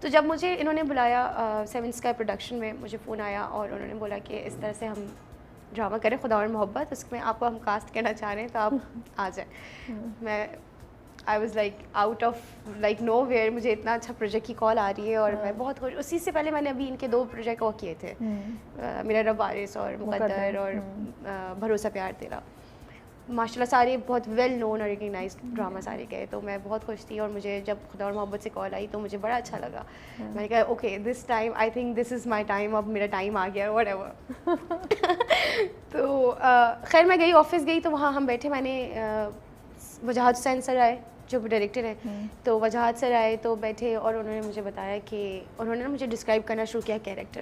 تو جب مجھے انہوں نے بلایا 7 اسکائی پروڈکشن میں، مجھے فون آیا اور انہوں نے بولا کہ اس طرح سے ہم ڈرامہ کریں خدا اور محبت، اس میں آپ کو ہم کاسٹ کرنا چاہ رہے ہیں تو آپ آ جائیں. میں I was like out of like know where, مجھے اتنا اچھا پروجیکٹ کی کال آ رہی ہے اور میں بہت خوش. اسی سے پہلے میں نے ابھی ان کے 2 پروجیکٹ اور کیے تھے، میرا رب وارث اور مقدر اور بھروسہ پیار تیرا. ماشاء اللہ سارے بہت ویل نون اور ریکگنائزڈ ڈراما سارے گئے، تو میں بہت خوش تھی. اور مجھے جب خدا اور محبت سے کال آئی تو مجھے بڑا اچھا لگا. میں نے کہا okay this time I think this is my time, اب میرا ٹائم آ گیا واٹ ایور. تو خیر میں گئی، آفس گئی تو وہاں ہم بیٹھے، میں نے وجاہت حسین سر آئے جو ڈائریکٹر ہیں، تو وجاہت سر آئے تو بیٹھے اور انہوں نے مجھے بتایا کہ انہوں نے مجھے ڈسکرائب کرنا شروع کیا کیریکٹر.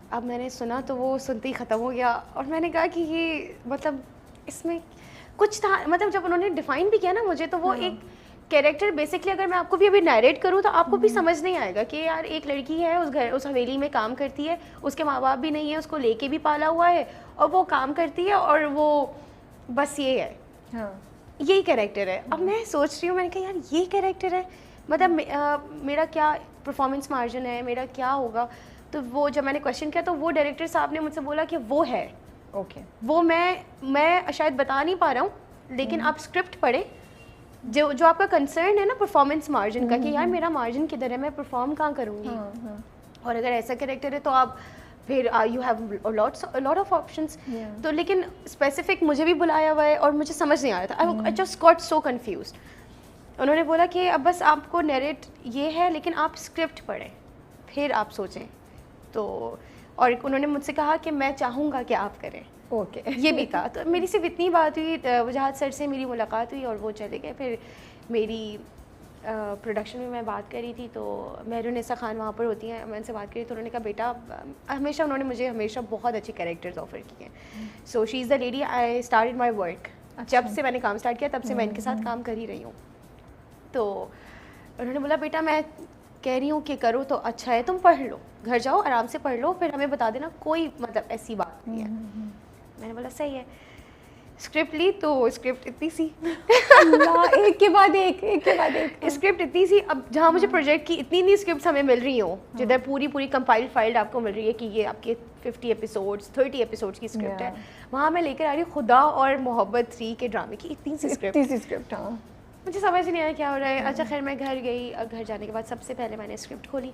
اب میں نے سنا تو وہ سنتے ہی ختم ہو گیا اور میں نے کہا کہ یہ مطلب اس میں کچھ تھا. مطلب جب انہوں نے ڈیفائن بھی کیا نا مجھے، تو وہ ایک کیریکٹر بیسکلی اگر میں آپ کو بھی ابھی نیریٹ کروں تو آپ کو بھی سمجھ نہیں آئے گا کہ یار ایک لڑکی ہے اس حویلی میں کام کرتی ہے، اس کے ماں باپ بھی نہیں ہے، اس کو لے کے بھی پالا ہوا ہے اور وہ کام کرتی ہے اور وہ بس یہ ہے، یہی کیریکٹر ہے. اب میں سوچ رہی ہوں، میں نے کہا یار یہ کیریکٹر ہے، مطلب میرا کیا پرفارمنس مارجن ہے، میرا کیا ہوگا. تو وہ جب میں نے کویشچن کیا تو وہ ڈائریکٹر صاحب نے مجھ سے بولا کہ وہ ہے اوکے، وہ میں شاید بتا نہیں پا رہا ہوں، لیکن آپ اسکرپٹ پڑھیں. جو آپ کا کنسرن ہے نا پرفارمنس مارجن کا کہ یار میرا مارجن کدھر ہے، میں پرفارم کہاں کروں گی، اور اگر ایسا کیریکٹر ہے تو آپ پھر you have lot of options. تو لیکن اسپیسیفک مجھے بھی بلایا ہوا ہے اور مجھے سمجھ نہیں آ رہا تھا. I just got so confused. انہوں نے بولا کہ اب بس آپ کو نیریٹ یہ ہے، لیکن آپ اسکرپٹ پڑھیں پھر آپ سوچیں. تو اور انہوں نے مجھ سے کہا کہ میں چاہوں گا کہ آپ کریں. اوکے، یہ بھی تھا. تو میری صرف اتنی بات ہوئی، وجاہت سر سے میری ملاقات ہوئی اور وہ چلے گئے. پھر میری پروڈکشن میں میں بات کری تھی تو مہرونیسا خان وہاں پر ہوتی ہیں، میں ان سے بات کری تو انہوں نے کہا بیٹا ہمیشہ انہوں نے مجھے ہمیشہ بہت اچھے کیریکٹرز آفر کیے ہیں. So she is the lady I started my work. جب سے میں نے کام اسٹارٹ کیا تب سے میں ان کے ساتھ کام کر ہی رہی ہوں. تو انہوں نے بولا بیٹا میں کہہ رہی ہوں کہ کرو تو اچھا ہے، تم پڑھ لو، گھر جاؤ آرام سے پڑھ لو، پھر ہمیں بتا دینا، کوئی مطلب ایسی بات نہیں ہے. میں نے بولا صحیح ہے. اسکرپٹ لی تو اسکرپٹ اتنی سی ایک کے بعد ایک اسکرپٹ اتنی سی. اب جہاں مجھے پروجیکٹ کی اتنی اسکرپٹس ہمیں مل رہی ہوں، جدھر پوری کمپائل فائلڈ آپ کو مل رہی ہے کہ یہ آپ کے 50 ایپیسوڈس 30 ایپیسوڈس کی اسکرپٹ ہے، وہاں میں لے کر آ رہی ہوں خدا اور محبت 3 کے ڈرامے کی اتنی سی اسکرپٹ. مجھے سمجھ نہیں آیا کیا ہو رہا ہے. اچھا خیر میں گھر گئی. گھر جانے کے بعد سب سے پہلے میں نے اسکرپٹ کھولی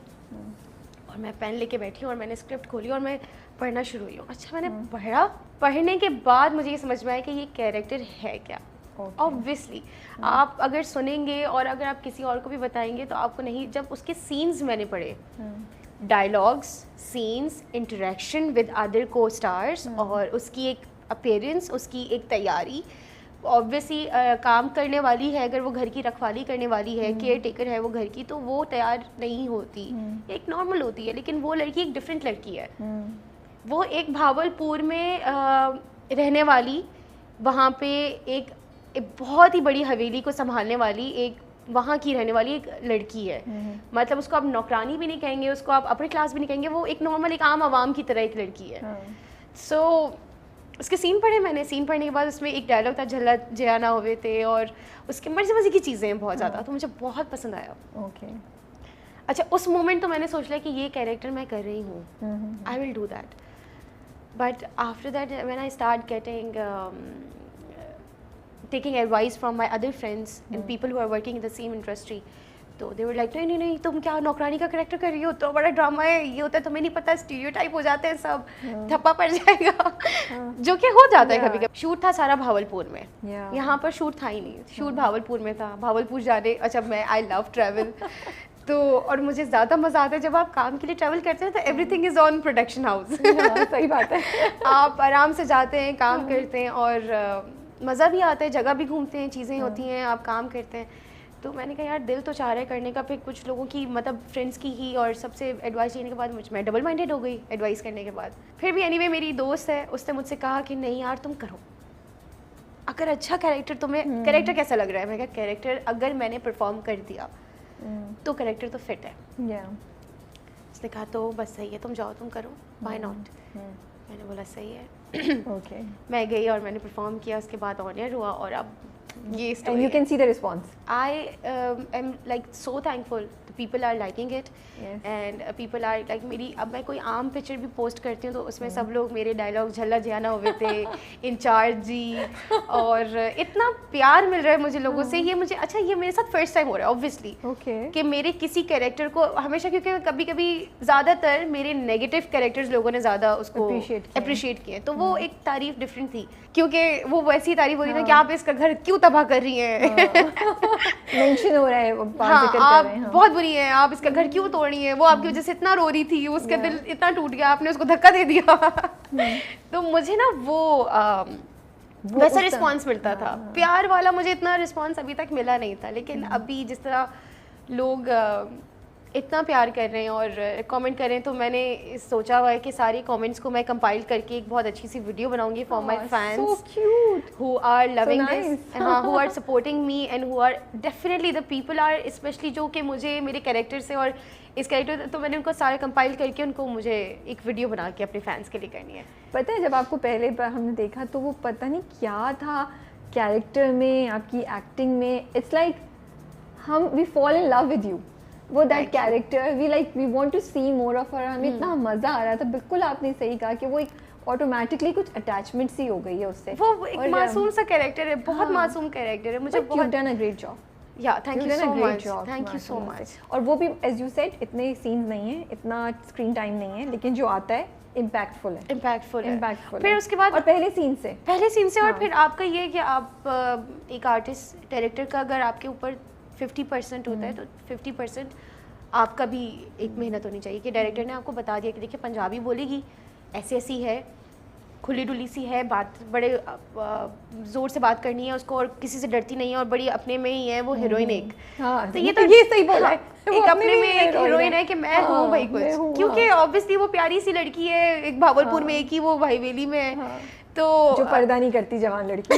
اور میں پین لے کے بیٹھی ہوں اور میں نے اسکرپٹ کھولی اور میں پڑھنا شروع ہوئی ہوں. اچھا میں نے پڑھا، پڑھنے کے بعد مجھے یہ سمجھ میں آیا کہ یہ کیریکٹر ہے کیا. آبویسلی آپ اگر سنیں گے اور اگر آپ کسی اور کو بھی بتائیں گے تو آپ کو نہیں. جب اس کے سینز میں نے پڑھے، dialogues, sense, interaction with other کو اسٹارس، اور اس کی ایک اپیرنس، اس کی ایک تیاری. آبویسلی کام کرنے والی ہے، اگر وہ گھر کی رکھوالی کرنے والی ہے، کیئر ٹیکر ہے وہ گھر کی، تو وہ تیار نہیں ہوتی، ایک نارمل ہوتی ہے. لیکن وہ لڑکی ایک ڈفرینٹ لڑکی ہے. وہ ایک بھاول پور میں رہنے والی، وہاں پہ ایک بہت ہی بڑی حویلی کو سنبھالنے والی ایک وہاں کی رہنے والی ایک لڑکی ہے. مطلب اس کو آپ نوکرانی بھی نہیں کہیں گے، اس کو آپ اپنے کلاس بھی نہیں کہیں گے، وہ ایک نارمل ایک عام عوام کی طرح ایک لڑکی ہے. سو اس کے سین پڑھے میں نے. سین پڑھنے کے بعد اس میں ایک ڈائلاگ تھا جھلا جیا نہ ہوئے تھے، اور اس کے مزے کی چیزیں ہیں بہت زیادہ، تو مجھے بہت پسند آیا. اوکے، اچھا اس مومنٹ تو میں نے سوچ لیا کہ یہ کیریکٹر میں کر رہی ہوں، I will do that. But after that when I start getting taking advice from my other friends and people who are working in the same industry, تو they were like نہیں تم کیا نوکرانی کا کریکٹر کر رہی ہو، تو بڑا ڈرامہ ہے، یہ ہوتا ہے تمہیں نہیں پتا، اسٹیریوٹائپ ہو جاتے ہیں سب، تھپا پڑ جائے گا، جو کہ ہو جاتا ہے کبھی کبھی. شوٹ تھا سارا بھاول پور میں، یہاں پر شوٹ تھا ہی نہیں. شوٹ بھاول پور میں تھا. بھاول پور جانے، اچھا میں آئی لو ٹریول، تو اور مجھے زیادہ مزہ آتا ہے جب آپ کام کے لیے ٹریول کرتے ہیں تو every thing is on production house. صحیح بات ہے. آپ آرام سے جاتے ہیں، کام کرتے ہیں اور مزہ بھی آتا ہے، جگہ بھی گھومتے ہیں، چیزیں ہوتی ہیں، آپ کام کرتے ہیں. تو میں نے کہا یار دل تو چاہ رہا ہے کرنے کا. پھر کچھ لوگوں کی مطلب فرینڈس کی ہی اور سب سے ایڈوائس لینے کے بعد میں ڈبل مائنڈیڈ ہو گئی ایڈوائس کرنے کے بعد. پھر بھی اینی وے میری دوست ہے، اس نے مجھ سے کہا کہ نہیں یار تم کرو، اگر اچھا کیریکٹر تمہیں، کیریکٹر کیسا لگ رہا ہے؟ میں کہا کیریکٹر اگر میں نے پرفارم کر دیا تو کیریکٹر تو فٹ ہے. اس نے کہا تو بس صحیح ہے، تم جاؤ تم کرو، وائی ناٹ. میں نے بولا صحیح ہے. اوکے، میں گئی اور میں نے پرفارم کیا. اس کے بعد آن ایئر ہوا اور اب یہ And story you can see the response. I am like so thankful. The people are liking it. Yes. And people are like میری اب میں کوئی عام پکچر بھی پوسٹ کرتی ہوں تو اس میں سب لوگ میرے ڈائلاگ جھلا جھیانا ہوئے تھے انچارج جی, اور اتنا پیار مل رہا ہے مجھے لوگوں سے. یہ مجھے اچھا یہ میرے ساتھ فرسٹ ٹائم ہو رہا ہے اوبویسلی کہ میرے کسی کیریکٹر کو ہمیشہ, کیونکہ کبھی کبھی زیادہ تر میرے نیگیٹو کیریکٹرز لوگوں نے زیادہ اس کو اپریشیٹ کیے, تو وہ ایک تعریف ڈفرینٹ تھی, کیونکہ وہ ویسی تعریف ہوئی نا کہ آپ اس کا گھر کیوں تباہ کر رہی ہیں, مینشن ہو رہا ہے, آپ بہت بری ہیں, آپ اس کا گھر کیوں توڑ رہی ہیں, وہ آپ کی وجہ سے اتنا رو رہی تھی, اس کا دل اتنا ٹوٹ گیا, آپ نے اس کو دھکا دے دیا. تو مجھے نا وہ ویسا رسپانس ملتا تھا, پیار والا مجھے اتنا رسپانس ابھی تک ملا نہیں تھا. لیکن ابھی جس طرح لوگ اتنا پیار کر رہے ہیں اور کامنٹ کر رہے ہیں, تو میں نے سوچا ہوا ہے کہ سارے کامنٹس کو میں کمپائل کر کے ایک بہت اچھی سی ویڈیو بناؤں گی for my fans who are loving this, who are supporting me and who are definitely the people are especially جو کہ مجھے میرے کیریکٹر سے اور اس کیریکٹر, تو میں نے ان کو سارے کمپائل کر کے ان کو مجھے ایک ویڈیو بنا کے اپنے فینس کے لیے کرنی ہے. پتہ ہے جب آپ کو پہلے بار ہم نے دیکھا تو وہ پتہ نہیں کیا تھا کیریکٹر میں, آپ کی ایکٹنگ میں, اٹس لائک ہم we fall in love with you, وہ that character we like we want to see more of her. ہمیں اتنا مزہ آ رہا تھا. بالکل آپ نے صحیح کہا کہ وہ ایک آٹومیٹکلی کچھ اٹیچمنٹ سی ہو گئی ہے اس سے. وہ ایک معصوم سا کیریکٹر ہے, بہت معصوم کیریکٹر ہے. مجھے بہت done a great job. Yeah, thank you so much. Thank you so much. اور وہ بھی as you said اتنے سینز نہیں ہیں, اتنا اسکرین ٹائم نہیں ہے, لیکن جو آتا ہے امپیکٹفل ہے. امپیکٹفل پھر اس کے بعد اور پہلے سین سے اور پھر آپ کا یہ ہے کہ آپ ایک آرٹسٹ ڈائریکٹر کا اگر آپ کے اوپر 50% ہوتا ہے تو 50% آپ کا بھی ایک محنت ہونی چاہیے کہ ڈائریکٹر نے آپ کو بتا دیا کہ دیکھیے پنجابی بولے گی, ایسی ایسی ہے, کھلی ڈلی سی ہے, بات بڑے زور سے بات کرنی ہے اس کو, اور کسی سے ڈرتی نہیں ہے, اور بڑی اپنے میں ہی ہے وہ ہیروئن ایک. تو یہ صحیح بولا ہے, ایک اپنے میں ایک ہیروئن ہے کہ میں ہوں بھائی کچھ, کیونکہ آبویسلی وہ پیاری سی لڑکی ہے, ایک بھاولپور میں, ایک ہی وہ بھائی ویلی میں ہے, تو جو پردہ نہیں کرتی جوان لڑکی,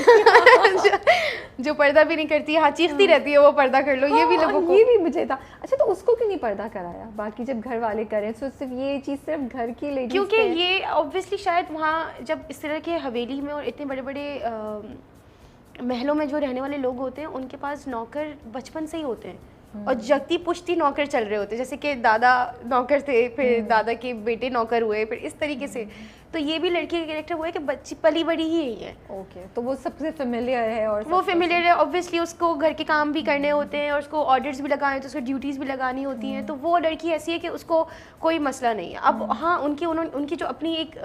جو پردہ بھی نہیں کرتی, ہاں چیختی رہتی ہے وہ پردہ کر لو, یہ بھی لوگوں کو, یہ بھی مجھے تھا. اچھا تو اس کو کیوں نہیں پردہ کرایا, باقی جب گھر والے کریں تو صرف یہ چیز صرف گھر کی لیڈیز, کیونکہ یہ اوبویسلی شاید وہاں جب اس طرح کے حویلی میں اور اتنے بڑے بڑے محلوں میں جو رہنے والے لوگ ہوتے ہیں ان کے پاس نوکر بچپن سے ہی ہوتے ہیں, اور جگتی پشتی نوکر چل رہے ہوتے ہیں, جیسے کہ دادا نوکر تھے, پھر دادا کے بیٹے نوکر ہوئے, پھر اس طریقے سے. تو یہ بھی لڑکی کا کیریکٹر وہ ہے کہ بچی پلی بڑی ہی یہی ہے. اوکے, تو وہ سب سے فیملیئر ہے, اور وہ فیملیئر ہے اوبویسلی, اس کو گھر کے کام بھی کرنے ہوتے ہیں, اور اس کو آرڈرز بھی لگانے ہوتے ہیں, اس کو ڈیوٹیز بھی لگانی ہوتی ہیں. تو وہ لڑکی ایسی ہے کہ اس کو کوئی مسئلہ نہیں ہے. اب ہاں ان کی جو اپنی ایک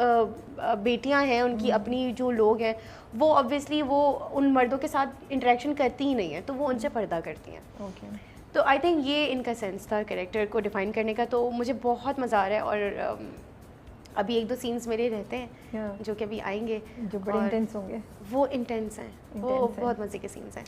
بیٹیاں ہیں, ان کی اپنی جو لوگ ہیں, وہ اوبویسلی وہ ان مردوں کے ساتھ انٹریکشن کرتی ہی نہیں ہیں, تو وہ ان سے پردہ کرتی ہیں. اوکے, تو آئی تھنک یہ ان کا سینس تھا کریکٹر کو ڈیفائن کرنے کا. تو مجھے بہت مزہ آ رہا ہے, اور ابھی 1-2 سینس میرے رہتے ہیں جو کہ ابھی آئیں گے, جو بڑے انٹینس ہوں گے, وہ انٹینس ہیں, وہ بہت مزے کے سینس ہیں.